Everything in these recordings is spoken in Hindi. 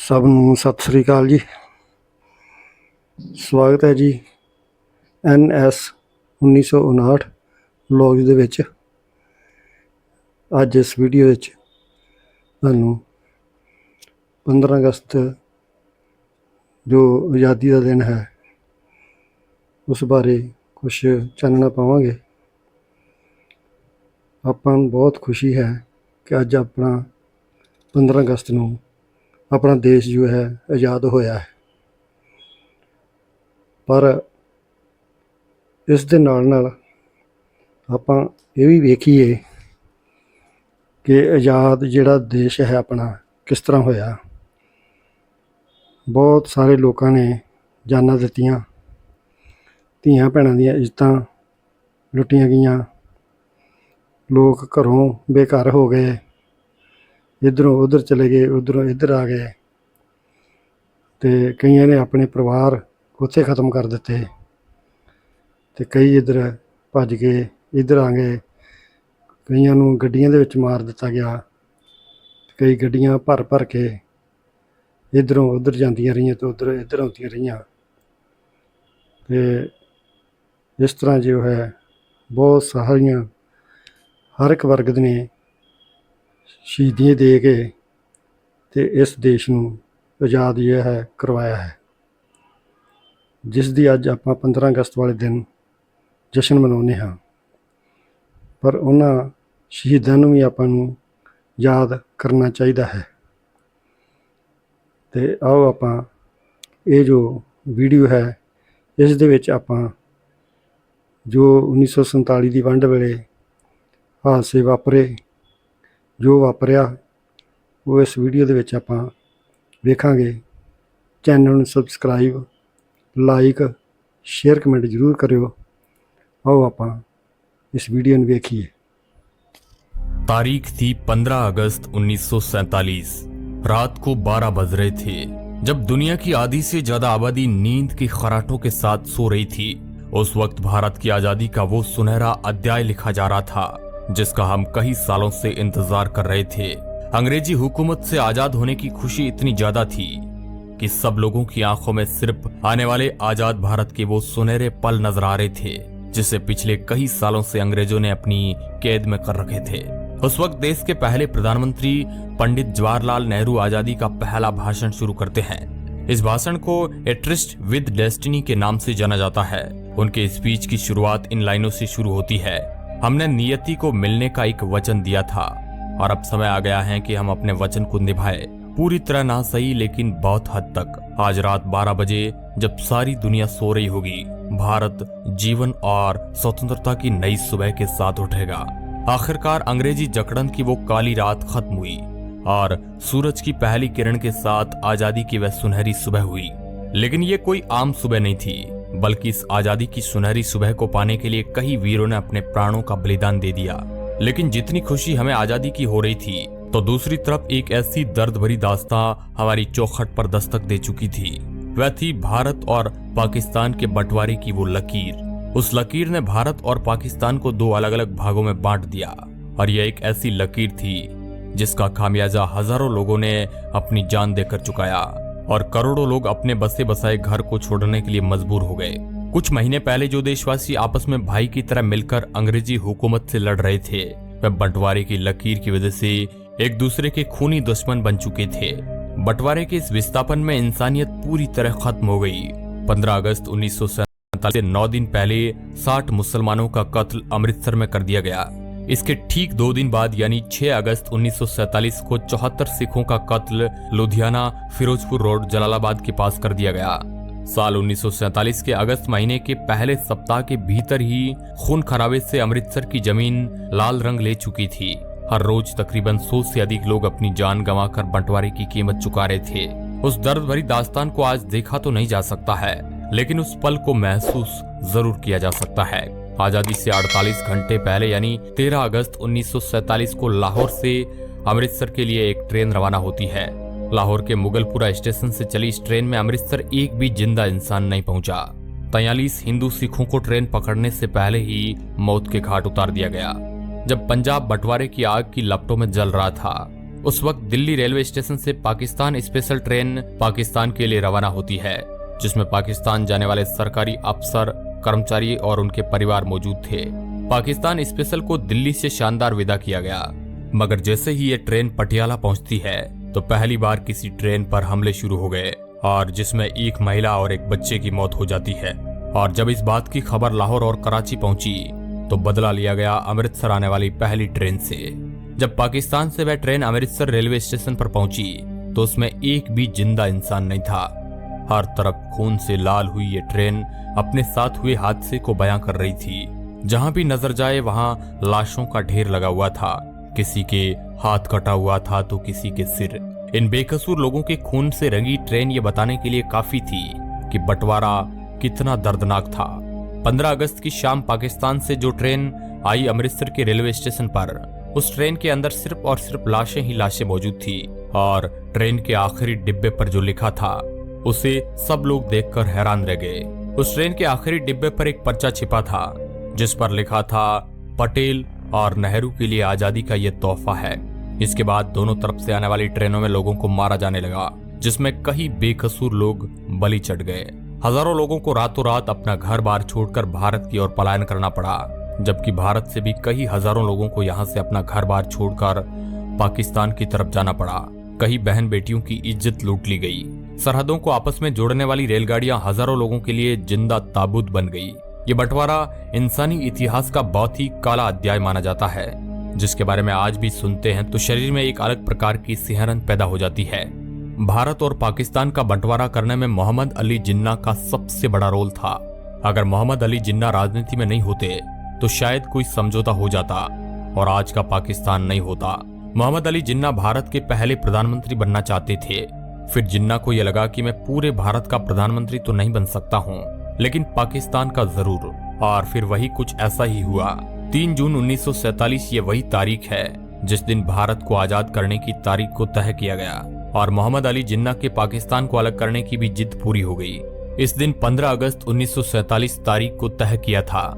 ਸਭ ਨੂੰ ਸਤਿ ਸ੍ਰੀ ਅਕਾਲ ਜੀ। ਸਵਾਗਤ ਹੈ ਜੀ NS 1959 ਵਲੌਗਸ ਦੇ ਵਿੱਚ। ਅੱਜ ਇਸ ਵੀਡੀਓ ਵਿੱਚ ਤੁਹਾਨੂੰ 15 ਅਗਸਤ ਜੋ ਆਜ਼ਾਦੀ ਦਾ ਦਿਨ ਹੈ ਉਸ ਬਾਰੇ ਕੁਝ ਚਾਨਣਾ ਪਾਵਾਂਗੇ। ਆਪਾਂ ਨੂੰ ਬਹੁਤ ਖੁਸ਼ੀ ਹੈ ਕਿ ਅੱਜ ਆਪਣਾ 15 ਅਗਸਤ ਨੂੰ अपना देश जो है आज़ाद होया है, पर इस दे नाल नाल आपां ये भी वेखीए कि आज़ाद जिहड़ा देश है अपना किस तरह होया। बहुत सारे लोगों ने जानां दित्तियां, धीआं भैणां दीआं इज्जतां लुट्टियां गईयां, लोग घरों बेघर हो गए, इधरों उधर चले गए, उधरों इधर आ गए, तो कई ने अपने परिवार उत्थे ख़त्म कर दिते, तो कई इधर भज के इधर आ गए, कई नूं गड्डियां दे विच मार दिता गया, कई गड्डियां भर भर के इधरों उधर जांदियां रहियां तो उधर इधर आउंदियां रहियां। तो इस तरह जो है बहुत सारियां हर एक वर्ग ने शहीदियां दे के ते इस देश नूं आज़ाद जो है करवाया है, जिस दी अज आपां 15 अगस्त वाले दिन जश्न मनाउने हाँ। पर उन्हां शहीदां नूं भी आपां नूं याद करना चाहिदा है। ते आओ आपां ये जो वीडियो है इस दे विच आपां जो 1947 दी वंड वेले हादसे वापरे, जो वापरिया वो इस वीडियो दे विच आपां वेखांगे। चैनल नूं सबसक्राइब, लाइक, शेयर, कमेंट जरूर करियो। आओ आपां इस वीडियो नूं वेखीए। तारीख थी 15 अगस्त 1947। रात को 12 बज रहे थे जब दुनिया की आधी से ज्यादा आबादी नींद की खराटों के साथ सो रही थी। उस वक्त भारत की आजादी का वो सुनहरा अध्याय लिखा जा रहा था जिसका हम कई सालों से इंतजार कर रहे थे। अंग्रेजी हुकूमत से आजाद होने की खुशी इतनी ज्यादा थी कि सब लोगों की आंखों में सिर्फ आने वाले आजाद भारत के वो सुनहरे पल नजर आ रहे थे जिसे पिछले कई सालों से अंग्रेजों ने अपनी कैद में कर रखे थे। उस वक्त देश के पहले प्रधानमंत्री पंडित जवाहरलाल नेहरू आजादी का पहला भाषण शुरू करते हैं। इस भाषण को ए ट्रिस्ट विद डेस्टिनी के नाम से जाना जाता है। उनके स्पीच की शुरुआत इन लाइनों से शुरू होती है, हमने नियति को मिलने का एक वचन दिया था और अब समय आ गया है कि हम अपने वचन को निभाए, पूरी तरह ना सही लेकिन बहुत हद तक। आज रात 12 बजे जब सारी दुनिया सो रही होगी, भारत जीवन और स्वतंत्रता की नई सुबह के साथ उठेगा। आखिरकार अंग्रेजी जकड़न की वो काली रात खत्म हुई और सूरज की पहली किरण के साथ आजादी की वह सुनहरी सुबह हुई। लेकिन ये कोई आम सुबह नहीं थी, बल्कि इस आजादी की सुनहरी सुबह को पाने के लिए कई वीरों ने अपने प्राणों का बलिदान दे दिया। लेकिन जितनी खुशी हमें आजादी की हो रही थी, तो दूसरी तरफ एक ऐसी दर्द भरी दास्तां हमारी चौखट पर दस्तक दे चुकी थी। वह थी भारत और पाकिस्तान के बंटवारे की वो लकीर। उस लकीर ने भारत और पाकिस्तान को दो अलग अलग भागों में बांट दिया और यह एक ऐसी लकीर थी जिसका खामियाजा हजारों लोगों ने अपनी जान देकर चुकाया और करोड़ों लोग अपने बसे बसाए घर को छोड़ने के लिए मजबूर हो गए। कुछ महीने पहले जो देशवासी आपस में भाई की तरह मिलकर अंग्रेजी हुकूमत से लड़ रहे थे, वह बंटवारे की लकीर की वजह से एक दूसरे के खूनी दुश्मन बन चुके थे। बंटवारे के इस विस्थापन में इंसानियत पूरी तरह खत्म हो गई। 15 अगस्त 1947 से 9 दिन पहले 60 मुसलमानों का कत्ल अमृतसर में कर दिया गया। इसके ठीक 2 दिन बाद यानी 6 अगस्त 1947 को 74 सिखों का कत्ल लुधियाना फिरोजपुर रोड जलालाबाद के पास कर दिया गया। साल 1947 के अगस्त महीने के पहले सप्ताह के भीतर ही खून खराबे से अमृतसर की जमीन लाल रंग ले चुकी थी। हर रोज तकरीबन 100 से अधिक लोग अपनी जान गंवाकर बंटवारे की कीमत चुका रहे थे। उस दर्द भरी दास्तान को आज देखा तो नहीं जा सकता है, लेकिन उस पल को महसूस जरूर किया जा सकता है। आजादी से 48 घंटे पहले यानी 13 अगस्त 1947 को लाहौर से अमृतसर के लिए एक ट्रेन रवाना होती है। लाहौर के मुगलपुरा स्टेशन से चली इस ट्रेन में अमृतसर एक भी जिंदा इंसान नहीं पहुंचा। 43 हिंदू सिखों को ट्रेन पकड़ने से पहले ही मौत के घाट उतार दिया गया। जब पंजाब बंटवारे की आग की लपटों में जल रहा था, उस वक्त दिल्ली रेलवे स्टेशन से पाकिस्तान स्पेशल ट्रेन पाकिस्तान के लिए रवाना होती है, जिसमें पाकिस्तान जाने वाले सरकारी अफसर, कर्मचारी और उनके परिवार मौजूद थे। पाकिस्तान स्पेशल को दिल्ली से शानदार विदा किया गया, मगर जैसे ही ये ट्रेन पटियाला पहुंचती है तो पहली बार किसी ट्रेन पर हमले शुरू हो गए, और जिसमें एक महिला और एक बच्चे की मौत हो जाती है। और जब इस बात की खबर लाहौर और कराची पहुंची तो बदला लिया गया अमृतसर आने वाली पहली ट्रेन से। जब पाकिस्तान से वह ट्रेन अमृतसर रेलवे स्टेशन पर पहुंची तो उसमें एक भी जिंदा इंसान नहीं था। हर तरफ खून से लाल हुई ये ट्रेन अपने साथ हुए हादसे को बयां कर रही थी। जहां भी नजर जाए वहां लाशों का ढेर लगा हुआ था, किसी के हाथ कटा हुआ था तो किसी के सिर। इन बेकसूर लोगों के खून से रंगी ट्रेन ये बताने के लिए काफी थी कि बंटवारा कितना दर्दनाक था। 15 अगस्त की शाम पाकिस्तान से जो ट्रेन आई अमृतसर के रेलवे स्टेशन पर, उस ट्रेन के अंदर सिर्फ और सिर्फ लाशें ही लाशें मौजूद थी, और ट्रेन के आखिरी डिब्बे पर जो लिखा था उसे सब लोग देखकर हैरान रह गए। उस ट्रेन के आखिरी डिब्बे पर एक पर्चा छिपा था जिस पर लिखा था, पटेल और नेहरू के लिए आजादी का ये तोहफा है। इसके बाद दोनों तरफ से आने वाली ट्रेनों में लोगों को मारा जाने लगा, जिसमें कई बेकसूर लोग बलि चढ़ गए। हजारों लोगों को रातों रात अपना घर बार छोड़कर भारत की ओर पलायन करना पड़ा, जबकि भारत से भी कई हजारों लोगों को यहाँ से अपना घर बार छोड़कर पाकिस्तान की तरफ जाना पड़ा। कई बहन बेटियों की इज्जत लूट ली गई। सरहदों को आपस में जोड़ने वाली रेलगाड़ियां हजारों लोगों के लिए जिंदा ताबूत बन गई। ये बंटवारा इंसानी इतिहास का बहुत ही काला अध्याय माना जाता है, जिसके बारे में आज भी सुनते हैं तो शरीर में एक अलग प्रकार की सिहरन पैदा हो जाती है। भारत और पाकिस्तान का बंटवारा करने में मोहम्मद अली जिन्ना का सबसे बड़ा रोल था। अगर मोहम्मद अली जिन्ना राजनीति में नहीं होते तो शायद कोई समझौता हो जाता और आज का पाकिस्तान नहीं होता। मोहम्मद अली जिन्ना भारत के पहले प्रधानमंत्री बनना चाहते थे। फिर जिन्ना को यह लगा कि मैं पूरे भारत का प्रधानमंत्री तो नहीं बन सकता हूँ, लेकिन पाकिस्तान का जरूर। और फिर वही कुछ ऐसा ही हुआ। 3 जून 1947 ये वही तारीख है जिस दिन भारत को आजाद करने की तारीख को तय किया गया, और मोहम्मद अली जिन्ना के पाकिस्तान को अलग करने की भी जिद पूरी हो गई। इस दिन 15 अगस्त 1947 तारीख को तय किया था।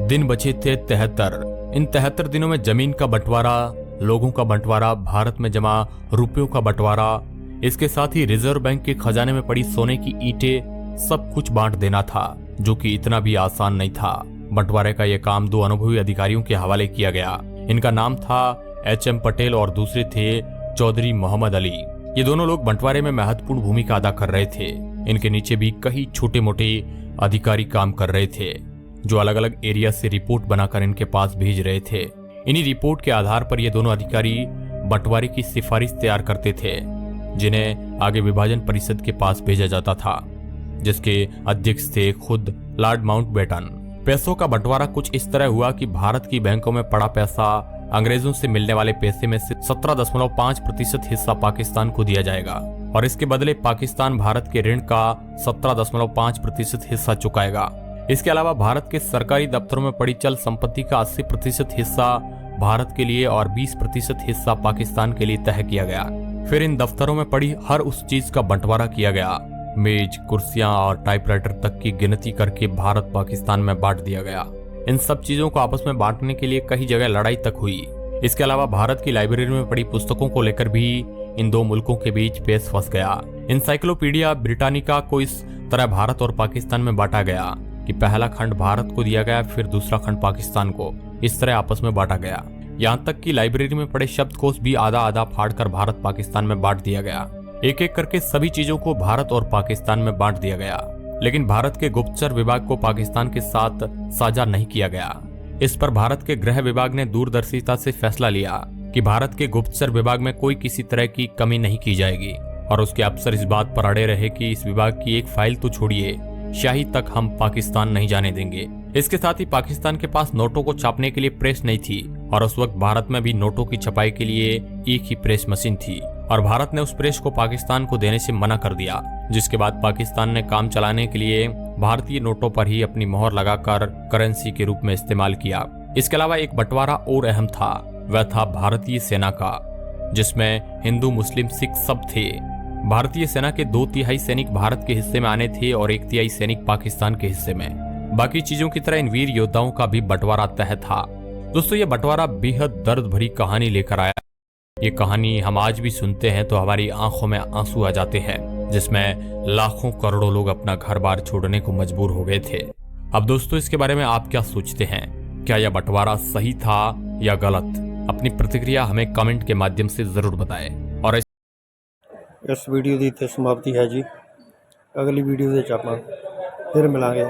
दिन बचे थे 73। इन 73 दिनों में जमीन का बंटवारा, लोगों का बंटवारा, भारत में जमा रुपयों का बंटवारा, इसके साथ ही रिजर्व बैंक के खजाने में पड़ी सोने की ईंटें, सब कुछ बांट देना था, जो कि इतना भी आसान नहीं था। बंटवारे का यह काम 2 अनुभवी अधिकारियों के हवाले किया गया। इनका नाम था HM पटेल और दूसरे थे चौधरी मोहम्मद अली। ये दोनों लोग बंटवारे में महत्वपूर्ण भूमिका अदा कर रहे थे। इनके नीचे भी कई छोटे मोटे अधिकारी काम कर रहे थे, जो अलग अलग एरिया से रिपोर्ट बनाकर इनके पास भेज रहे थे। इन्हीं रिपोर्ट के आधार पर ये दोनों अधिकारी बंटवारे की सिफारिश तैयार करते थे, जिन्हें आगे विभाजन परिषद के पास भेजा जाता था, जिसके अध्यक्ष थे खुद लॉर्ड माउंटबेटन। पैसों का बंटवारा कुछ इस तरह हुआ कि भारत की बैंकों में पड़ा पैसा, अंग्रेजों से मिलने वाले पैसे में से 17.5% हिस्सा पाकिस्तान को दिया जाएगा, और इसके बदले पाकिस्तान भारत के ऋण का 17.5% हिस्सा चुकाएगा। इसके अलावा भारत के सरकारी दफ्तरों में पड़ी चल संपत्ति का 80% हिस्सा भारत के लिए और 20% हिस्सा पाकिस्तान के लिए तय किया गया। फिर इन दफ्तरों में पड़ी हर उस चीज का बंटवारा किया गया। मेज, कुर्सियां और टाइपराइटर तक की गिनती करके भारत पाकिस्तान में बांट दिया गया। इन सब चीजों को आपस में बांटने के लिए कई जगह लड़ाई तक हुई। इसके अलावा भारत की लाइब्रेरी में पड़ी पुस्तकों को लेकर भी इन दो मुल्कों के बीच पेच फंस गया। इंसाइक्लोपीडिया ब्रिटानिका को इस तरह भारत और पाकिस्तान में बांटा गया कि पहला खंड भारत को दिया गया, फिर दूसरा खंड पाकिस्तान को। इस तरह आपस में बांटा गया। यहाँ तक कि लाइब्रेरी में पड़े शब्दकोश भी आधा आधा फाड़कर भारत पाकिस्तान में बांट दिया गया। एक एक करके सभी चीजों को भारत और पाकिस्तान में बांट दिया गया, लेकिन भारत के गुप्तचर विभाग को पाकिस्तान के साथ साझा नहीं किया गया। इस पर भारत के गृह विभाग ने दूरदर्शिता से फैसला लिया कि भारत के गुप्तचर विभाग में कोई किसी तरह की कमी नहीं की जाएगी, और उसके अफसर इस बात पर अड़े रहे कि इस विभाग की एक फाइल तो छोड़िए, शाही तक हम पाकिस्तान नहीं जाने देंगे। इसके साथ ही पाकिस्तान के पास नोटों को छापने के लिए प्रेस नहीं थी, और उस वक्त भारत में भी नोटों की छपाई के लिए एक ही प्रेस मशीन थी, और भारत ने उस प्रेस को पाकिस्तान को देने से मना कर दिया। जिसके बाद पाकिस्तान ने काम चलाने के लिए भारतीय नोटों पर ही अपनी मोहर लगाकर करेंसी के रूप में इस्तेमाल किया। इसके अलावा एक बंटवारा और अहम था, वह था भारतीय सेना का, जिसमें हिंदू, मुस्लिम, सिख सब थे। भारतीय सेना के 2/3 सैनिक भारत के हिस्से में आने थे और 1/3 सैनिक पाकिस्तान के हिस्से में। बाकी चीजों की तरह इन वीर योद्धाओं का भी बंटवारा तय था। दोस्तों, ये बंटवारा बेहद दर्द भरी कहानी लेकर आया। ये कहानी हम आज भी सुनते हैं तो हमारी आंखों में आंसू आ जाते हैं, जिसमें लाखों करोड़ों लोग अपना घर बार छोड़ने को मजबूर हो गए थे। अब दोस्तों, इसके बारे में आप क्या सोचते हैं? क्या यह बंटवारा सही था या गलत? अपनी प्रतिक्रिया हमें कमेंट के माध्यम से जरूर बताएं। और इस वीडियो की इत्थे समाप्ति है जी। अगली वीडियो ਦੇ ਆਪਾਂ ਫਿਰ ਮਿਲਾਂਗੇ।